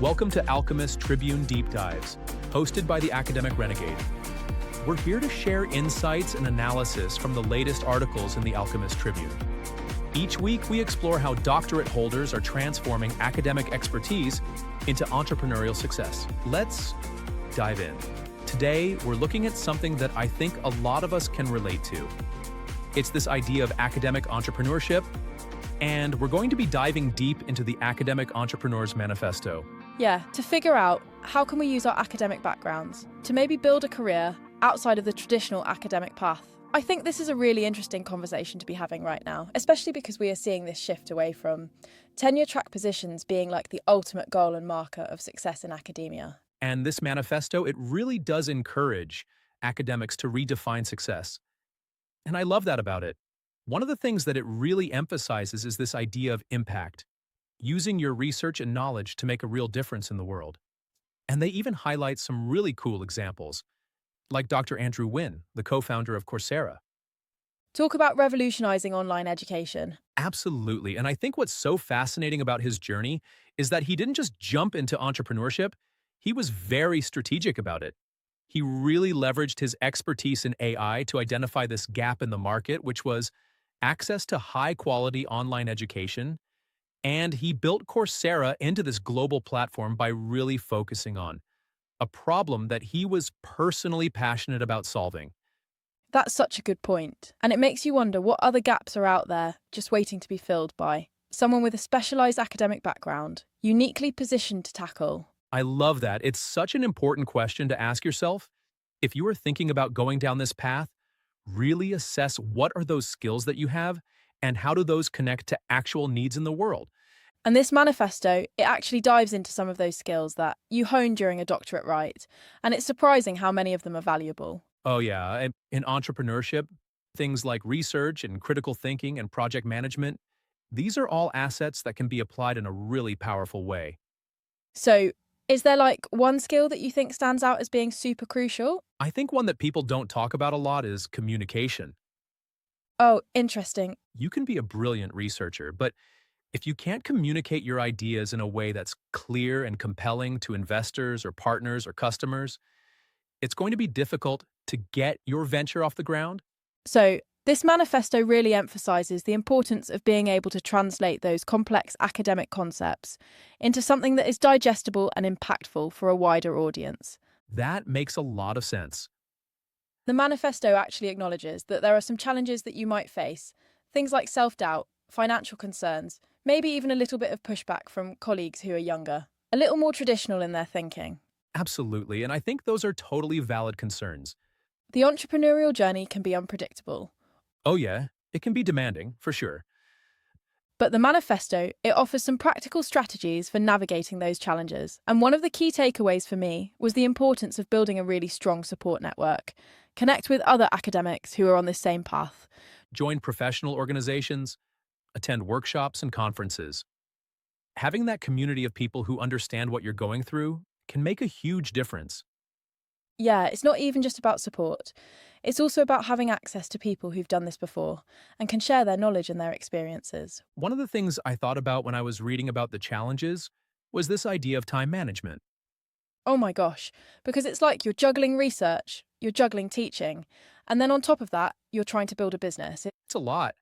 Welcome to Alchemist Tribune Deep Dives, hosted by the Academic Renegade. We're here to share insights and analysis from the latest articles in the Alchemist Tribune. Each week, we explore how doctorate holders are transforming academic expertise into entrepreneurial success. Let's dive in. Today, we're looking at something that I think a lot of us can relate to. It's this idea of academic entrepreneurship, and we're going to be diving deep into the Academic Entrepreneur's Manifesto. Yeah, to figure out how can we use our academic backgrounds to maybe build a career outside of the traditional academic path. I think this is a really interesting conversation to be having right now, especially because we are seeing this shift away from tenure track positions being like the ultimate goal and marker of success in academia. And this manifesto, it really does encourage academics to redefine success. And I love that about it. One of the things that it really emphasizes is this idea of impact, using your research and knowledge to make a real difference in the world. And they even highlight some really cool examples, like Dr. Andrew Nguyen, the co-founder of Coursera. Talk about revolutionizing online education. Absolutely. And I think what's so fascinating about his journey is that he didn't just jump into entrepreneurship, he was very strategic about it. He really leveraged his expertise in AI to identify this gap in the market, which was access to high-quality online education. And he built Coursera into this global platform by really focusing on a problem that he was personally passionate about solving. That's such a good point. And it makes you wonder what other gaps are out there just waiting to be filled by someone with a specialized academic background, uniquely positioned to tackle. I love that. It's such an important question to ask yourself. If you are thinking about going down this path, really assess what are those skills that you have and how do those connect to actual needs in the world. And this manifesto, it actually dives into some of those skills that you hone during a doctorate right. And it's surprising how many of them are valuable. Oh yeah, in entrepreneurship, things like research and critical thinking and project management, these are all assets that can be applied in a really powerful way. So, is there like one skill that you think stands out as being super crucial? I think one that people don't talk about a lot is communication. Oh, interesting. You can be a brilliant researcher, but if you can't communicate your ideas in a way that's clear and compelling to investors or partners or customers, it's going to be difficult to get your venture off the ground. So, this manifesto really emphasizes the importance of being able to translate those complex academic concepts into something that is digestible and impactful for a wider audience. That makes a lot of sense. The manifesto actually acknowledges that there are some challenges that you might face, things like self-doubt, financial concerns, maybe even a little bit of pushback from colleagues who are younger, a little more traditional in their thinking. Absolutely, and I think those are totally valid concerns. The entrepreneurial journey can be unpredictable. Oh yeah, it can be demanding, for sure. But the manifesto, it offers some practical strategies for navigating those challenges. And one of the key takeaways for me was the importance of building a really strong support network. Connect with other academics who are on this same path. Join professional organizations, attend workshops and conferences. Having that community of people who understand what you're going through can make a huge difference. Yeah, it's not even just about support. It's also about having access to people who've done this before and can share their knowledge and their experiences. One of the things I thought about when I was reading about the challenges was this idea of time management. Oh my gosh, because it's like you're juggling research, you're juggling teaching, and then on top of that, you're trying to build a business. It's a lot.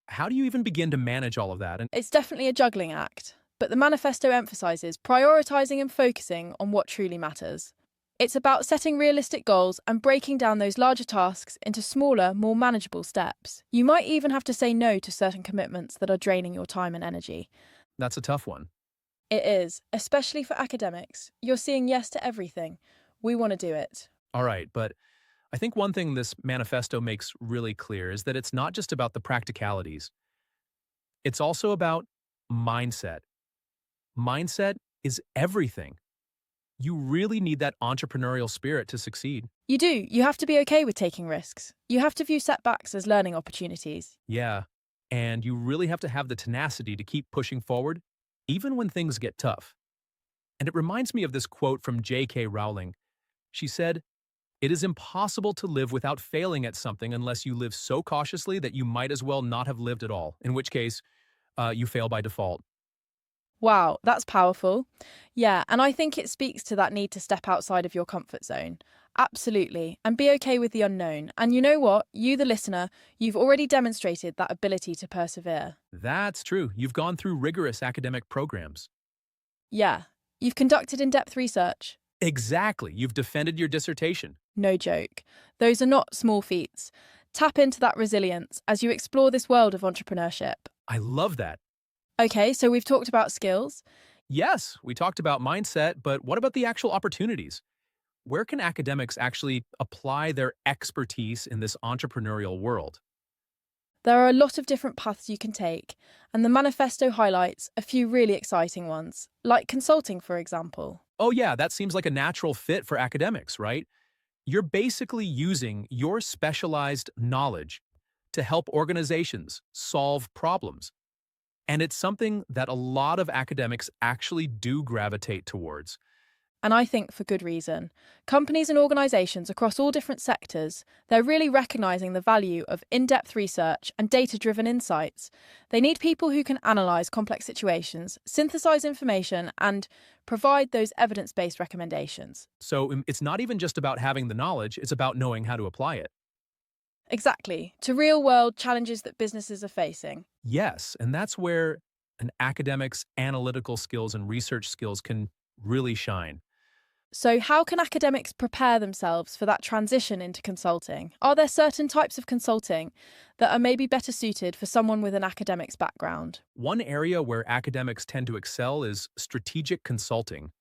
How do you even begin to manage all of that? And It's definitely a juggling act, but the manifesto emphasizes prioritizing and focusing on what truly matters. It's about setting realistic goals and breaking down those larger tasks into smaller, more manageable steps. You might even have to say no to certain commitments that are draining your time and energy. that's a tough one. It is, especially for academics. You're saying yes to everything. We want to do it. All right, but I think one thing this manifesto makes really clear is that it's not just about the practicalities. It's also about mindset. Mindset is everything. You really need that entrepreneurial spirit to succeed. You do. You have to be okay with taking risks. You have to view setbacks as learning opportunities. Yeah, and you really have to have the tenacity to keep pushing forward, even when things get tough. And it reminds me of this quote from J.K. Rowling. She said, "It is impossible to live without failing at something unless you live so cautiously that you might as well not have lived at all, in which case, you fail by default." Wow, that's powerful. Yeah, and I think it speaks to that need to step outside of your comfort zone. Absolutely. And be okay with the unknown. And you know what? You, the listener, you've already demonstrated that ability to persevere. That's true. You've gone through rigorous academic programs. Yeah, you've conducted in depth research. Exactly. You've defended your dissertation. No joke. Those are not small feats. Tap into that resilience as you explore this world of entrepreneurship. I love that. Okay, so we've talked about skills. Yes, we talked about mindset, but what about the actual opportunities? Where can academics actually apply their expertise in this entrepreneurial world? There are a lot of different paths you can take, and the manifesto highlights a few really exciting ones, like consulting, for example. Oh, yeah, that seems like a natural fit for academics, right? You're basically using your specialized knowledge to help organizations solve problems. And it's something that a lot of academics actually do gravitate towards. And I think for good reason. Companies and organisations across all different sectors, they're really recognising the value of in-depth research and data-driven insights. They need people who can analyse complex situations, synthesise information, and provide those evidence-based recommendations. So it's not even just about having the knowledge, it's about knowing how to apply it. Exactly, to real-world challenges that businesses are facing. Yes, and that's where an academic's analytical skills and research skills can really shine. So, how can academics prepare themselves for that transition into consulting? Are there certain types of consulting that are maybe better suited for someone with an academics background? One area where academics tend to excel is strategic consulting,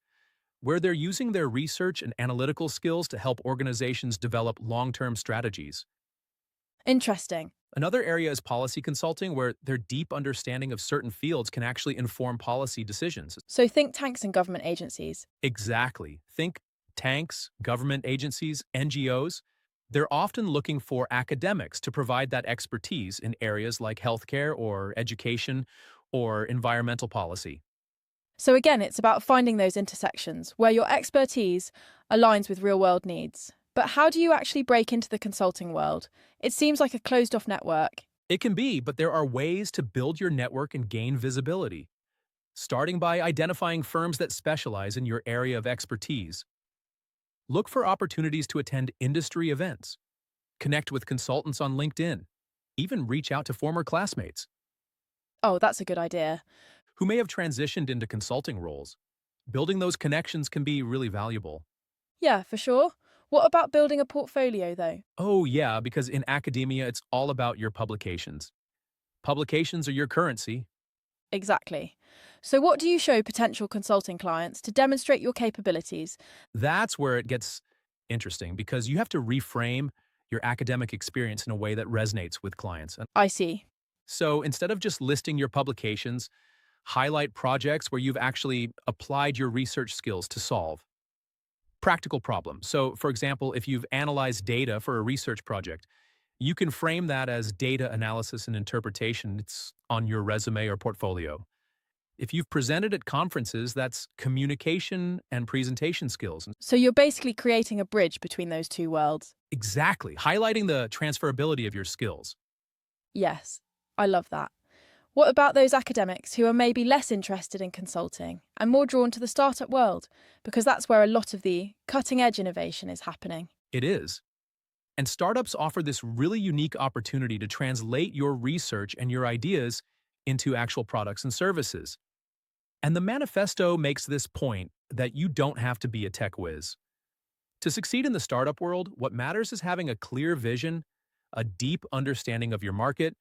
where they're using their research and analytical skills to help organizations develop long-term strategies. Interesting. Another area is policy consulting, where their deep understanding of certain fields can actually inform policy decisions. So, think tanks and government agencies. Exactly. Think tanks, government agencies, NGOs. They're often looking for academics to provide that expertise in areas like healthcare or education or environmental policy. So, again, it's about finding those intersections where your expertise aligns with real world needs. But how do you actually break into the consulting world? It seems like a closed off network. It can be, but there are ways to build your network and gain visibility, starting by identifying firms that specialize in your area of expertise. Look for opportunities to attend industry events, connect with consultants on LinkedIn, even reach out to former classmates Oh, that's a good idea. who may have transitioned into consulting roles. Building those connections can be really valuable. Yeah, for sure. What about building a portfolio, though? Oh, yeah, because in academia, it's all about your publications. Publications are your currency. Exactly. So, what do you show potential consulting clients to demonstrate your capabilities? That's where it gets interesting because you have to reframe your academic experience in a way that resonates with clients. And I see. so instead of just listing your publications, highlight projects where you've actually applied your research skills to solve practical problems. So, for example, if you've analyzed data for a research project, you can frame that as data analysis and interpretation. It's on your resume or portfolio. If you've presented at conferences, that's communication and presentation skills. So, you're basically creating a bridge between those two worlds. Exactly, highlighting the transferability of your skills. Yes, I love that. What about those academics who are maybe less interested in consulting and more drawn to the startup world? Because that's where a lot of the cutting edge innovation is happening. It is. And startups offer this really unique opportunity to translate your research and your ideas into actual products and services. And the manifesto makes this point that you don't have to be a tech whiz. To succeed in the startup world, what matters is having a clear vision, a deep understanding of your market,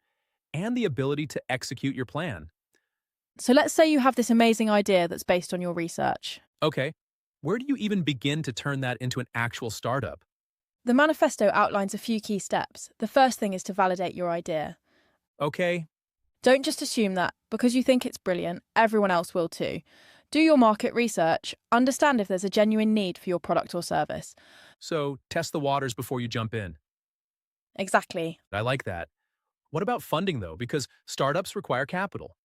and the ability to execute your plan. So, let's say you have this amazing idea that's based on your research. Okay, where do you even begin to turn that into an actual startup? The manifesto outlines a few key steps. The first thing is to validate your idea. Okay, Don't just assume that because you think it's brilliant, everyone else will too. Do your market research, understand if there's a genuine need for your product or service. so test the waters before you jump in. Exactly. I like that. What about funding though? Because startups require capital.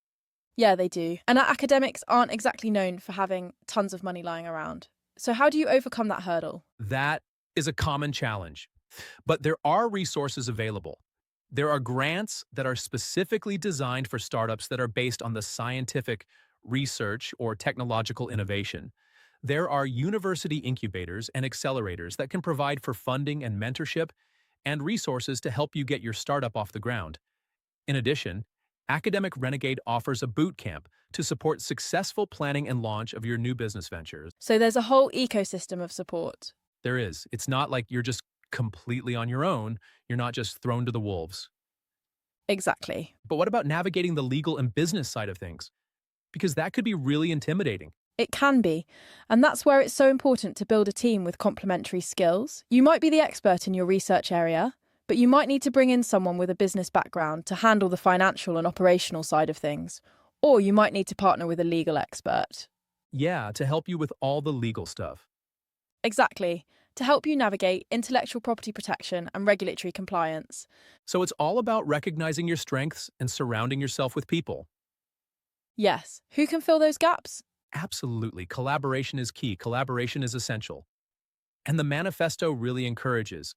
Yeah, they do. And our academics aren't exactly known for having tons of money lying around. So, how do you overcome that hurdle? That is a common challenge. But there are resources available. There are grants that are specifically designed for startups that are based on the scientific research, or technological innovation. There are university incubators and accelerators that can provide for funding and mentorship and resources to help you get your startup off the ground. In addition, Academic Renegade offers a boot camp to support successful planning and launch of your new business ventures. So there's a whole ecosystem of support. There is. It's not like you're just completely on your own. You're not just thrown to the wolves. Exactly. But what about navigating the legal and business side of things? Because that could be really intimidating. It can be. And that's where it's so important to build a team with complementary skills. You might be the expert in your research area, but you might need to bring in someone with a business background to handle the financial and operational side of things. Or you might need to partner with a legal expert. Yeah, to help you with all the legal stuff. Exactly. To help you navigate intellectual property protection and regulatory compliance. So it's all about recognizing your strengths and surrounding yourself with people. Yes. Who can fill those gaps? Absolutely. Collaboration is key. Collaboration is essential. And the manifesto really encourages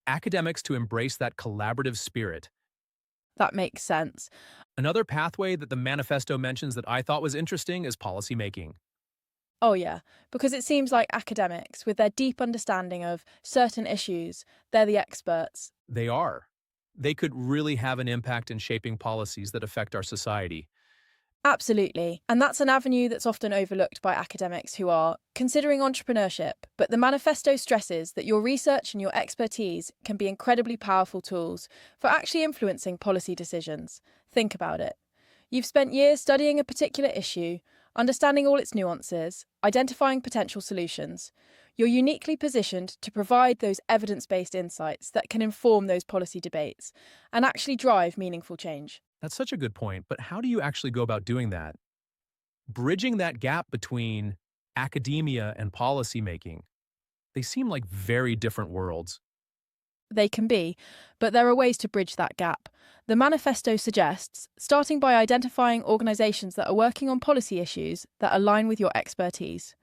academics to embrace that collaborative spirit. That makes sense. Another pathway that the manifesto mentions that I thought was interesting is policymaking. Oh, yeah, because it seems like academics, with their deep understanding of certain issues, they're the experts. They are. They could really have an impact in shaping policies that affect our society. Absolutely. And that's an avenue that's often overlooked by academics who are considering entrepreneurship. But the manifesto stresses that your research and your expertise can be incredibly powerful tools for actually influencing policy decisions. Think about it. You've spent years studying a particular issue, understanding all its nuances, identifying potential solutions. You're uniquely positioned to provide those evidence-based insights that can inform those policy debates and actually drive meaningful change. That's such a good point, but how do you actually go about doing that? Bridging that gap between academia and policymaking. They seem like very different worlds. They can be, but there are ways to bridge that gap. The manifesto suggests starting by identifying organisations that are working on policy issues that align with your expertise.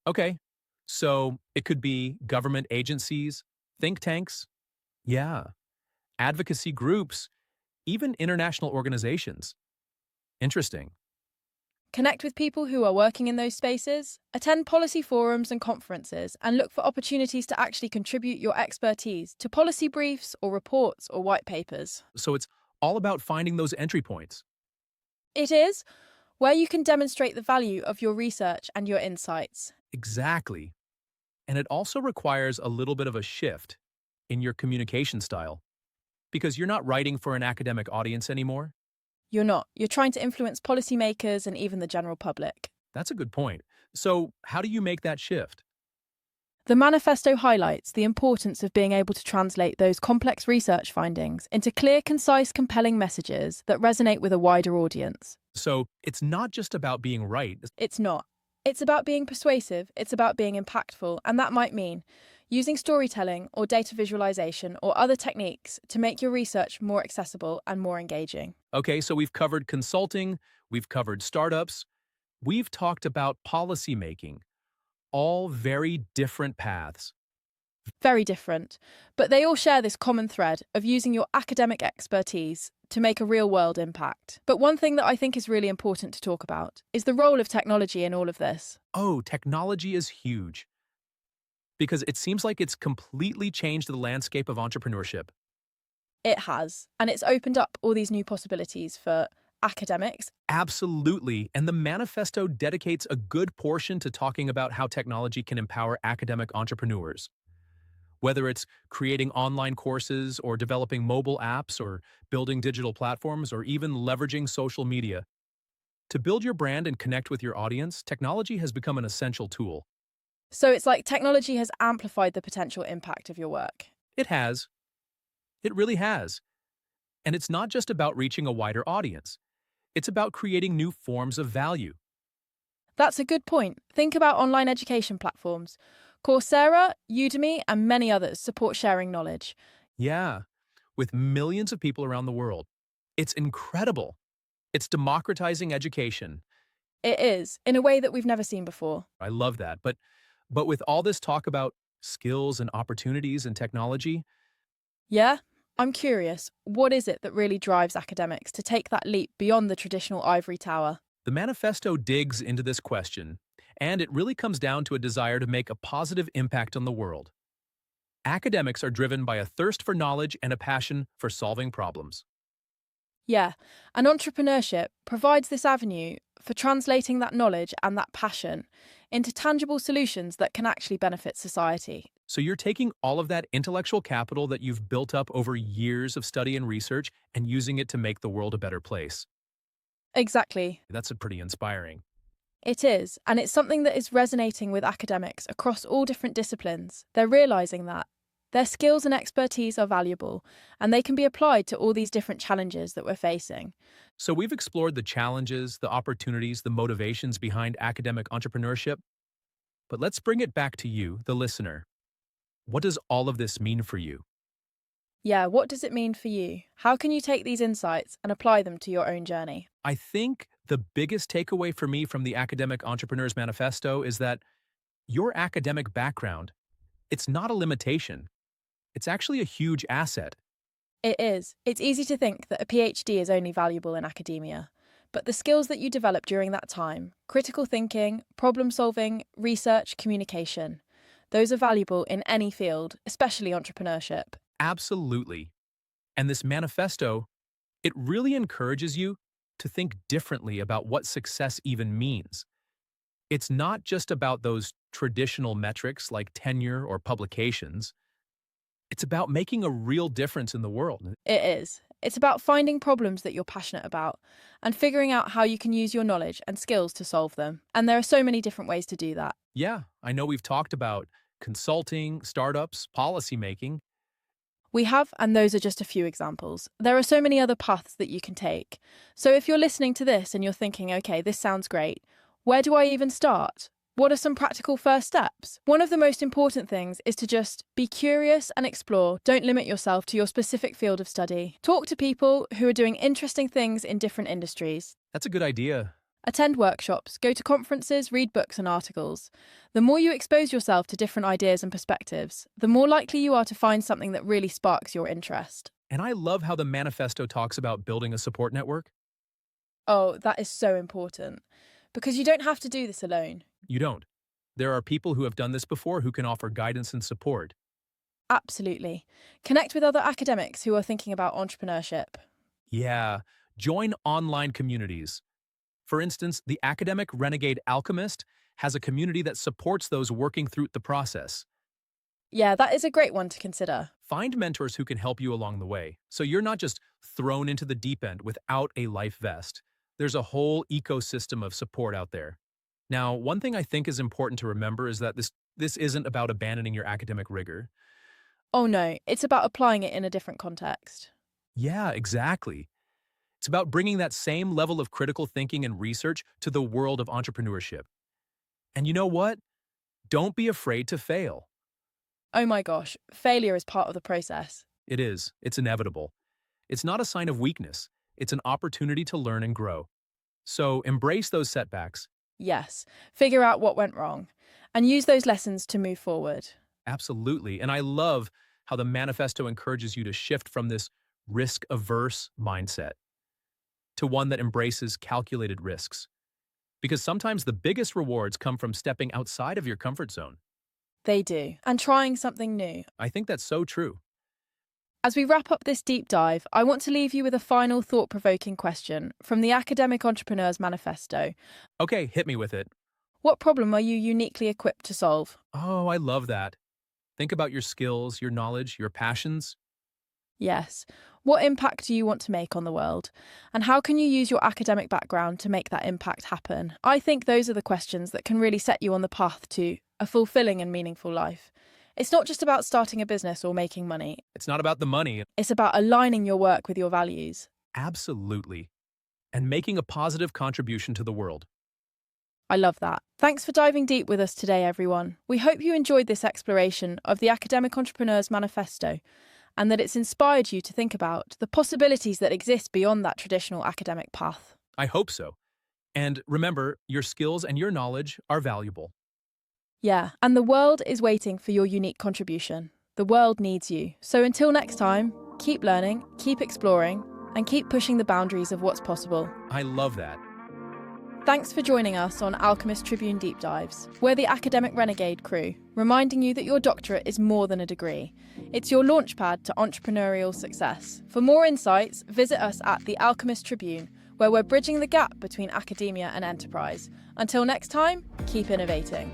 Okay, so it could be government agencies, think tanks, yeah, advocacy groups, even international organizations. Interesting. Connect with people who are working in those spaces, attend policy forums and conferences, and look for opportunities to actually contribute your expertise to policy briefs or reports or white papers. So it's all about finding those entry points. It is, where you can demonstrate the value of your research and your insights. Exactly. And it also requires a little bit of a shift in your communication style, because you're not writing for an academic audience anymore. You're not. You're trying to influence policymakers and even the general public. That's a good point. So how do you make that shift? The manifesto highlights the importance of being able to translate those complex research findings into clear, concise, compelling messages that resonate with a wider audience. So it's not just about being right. It's not. It's about being persuasive, it's about being impactful, and that might mean using storytelling or data visualization or other techniques to make your research more accessible and more engaging. Okay, so we've covered consulting, we've covered startups, we've talked about policymaking, all very different paths. Very different, but they all share this common thread of using your academic expertise to make a real-world impact. But one thing that I think is really important to talk about is the role of technology in all of this. Oh, technology is huge. Because it seems like it's completely changed the landscape of entrepreneurship. It has, and it's opened up all these new possibilities for academics. Absolutely, and the manifesto dedicates a good portion to talking about how technology can empower academic entrepreneurs. Whether it's creating online courses or developing mobile apps or building digital platforms or even leveraging social media. To build your brand and connect with your audience, technology has become an essential tool. So it's like technology has amplified the potential impact of your work. It has. It really has. And it's not just about reaching a wider audience. It's about creating new forms of value. That's a good point. Think about online education platforms. Coursera, Udemy, and many others support sharing knowledge. Yeah, with millions of people around the world. It's incredible. It's democratizing education. It is, in a way that we've never seen before. I love that. But with all this talk about skills and opportunities and technology, Yeah? I'm curious, what is it that really drives academics to take that leap beyond the traditional ivory tower? The manifesto digs into this question, and it really comes down to a desire to make a positive impact on the world. Academics are driven by a thirst for knowledge and a passion for solving problems. Yeah, and entrepreneurship provides this avenue for translating that knowledge and that passion into tangible solutions that can actually benefit society. So you're taking all of that intellectual capital that you've built up over years of study and research and using it to make the world a better place. Exactly. That's pretty inspiring. It is, and it's something that is resonating with academics across all different disciplines. They're realising that their skills and expertise are valuable, and they can be applied to all these different challenges that we're facing. So we've explored the challenges, the opportunities, the motivations behind academic entrepreneurship. But let's bring it back to you, the listener. What does all of this mean for you? Yeah, what does it mean for you? How can you take these insights and apply them to your own journey? I think the biggest takeaway for me from the Academic Entrepreneur's Manifesto is that your academic background, it's not a limitation. It's actually a huge asset. It is. It's easy to think that a PhD is only valuable in academia, but the skills that you develop during that time, critical thinking, problem solving, research, communication, those are valuable in any field, especially entrepreneurship. Absolutely. And this manifesto, it really encourages you to think differently about what success even means. It's not just about those traditional metrics like tenure or publications. It's about making a real difference in the world. It is. It's about finding problems that you're passionate about and figuring out how you can use your knowledge and skills to solve them. And there are so many different ways to do that. Yeah, I know we've talked about consulting, startups, policymaking. We have, and those are just a few examples. There are so many other paths that you can take. So if you're listening to this and you're thinking, okay, this sounds great, where do I even start? What are some practical first steps? One of the most important things is to just be curious and explore. Don't limit yourself to your specific field of study. Talk to people who are doing interesting things in different industries. That's a good idea. Attend workshops, go to conferences, read books and articles. The more you expose yourself to different ideas and perspectives, the more likely you are to find something that really sparks your interest. And I love how the manifesto talks about building a support network. Oh, that is so important. Because you don't have to do this alone. You don't. There are people who have done this before who can offer guidance and support. Absolutely. Connect with other academics who are thinking about entrepreneurship. Yeah, join online communities. For instance, the Academic Renegade Alchemist has a community that supports those working through the process. Yeah, that is a great one to consider. Find mentors who can help you along the way, so you're not just thrown into the deep end without a life vest. There's a whole ecosystem of support out there. Now, one thing I think is important to remember is that this isn't about abandoning your academic rigor. Oh no, it's about applying it in a different context. Yeah, exactly. It's about bringing that same level of critical thinking and research to the world of entrepreneurship. And you know what? Don't be afraid to fail. Oh my gosh, failure is part of the process. It is. It's inevitable. It's not a sign of weakness. It's an opportunity to learn and grow. So embrace those setbacks. Yes, figure out what went wrong and use those lessons to move forward. Absolutely. And I love how the manifesto encourages you to shift from this risk-averse mindset to one that embraces calculated risks. Because sometimes the biggest rewards come from stepping outside of your comfort zone. They do, and trying something new. I think that's so true. As we wrap up this deep dive, I want to leave you with a final thought-provoking question from the Academic Entrepreneur's Manifesto. Okay, hit me with it. What problem are you uniquely equipped to solve? Oh, I love that. Think about your skills, your knowledge, your passions. Yes. What impact do you want to make on the world? And how can you use your academic background to make that impact happen? I think those are the questions that can really set you on the path to a fulfilling and meaningful life. It's not just about starting a business or making money. It's not about the money. It's about aligning your work with your values. Absolutely. And making a positive contribution to the world. I love that. Thanks for diving deep with us today, everyone. We hope you enjoyed this exploration of the Academic Entrepreneur's Manifesto and that it's inspired you to think about the possibilities that exist beyond that traditional academic path. I hope so. And remember, your skills and your knowledge are valuable. Yeah, and the world is waiting for your unique contribution. The world needs you. So until next time, keep learning, keep exploring, and keep pushing the boundaries of what's possible. I love that. Thanks for joining us on Alchemist Tribune Deep Dives. We're the Academic Renegade crew, reminding you that your doctorate is more than a degree. It's your launchpad to entrepreneurial success. For more insights, visit us at the Alchemist Tribune, where we're bridging the gap between academia and enterprise. Until next time, keep innovating.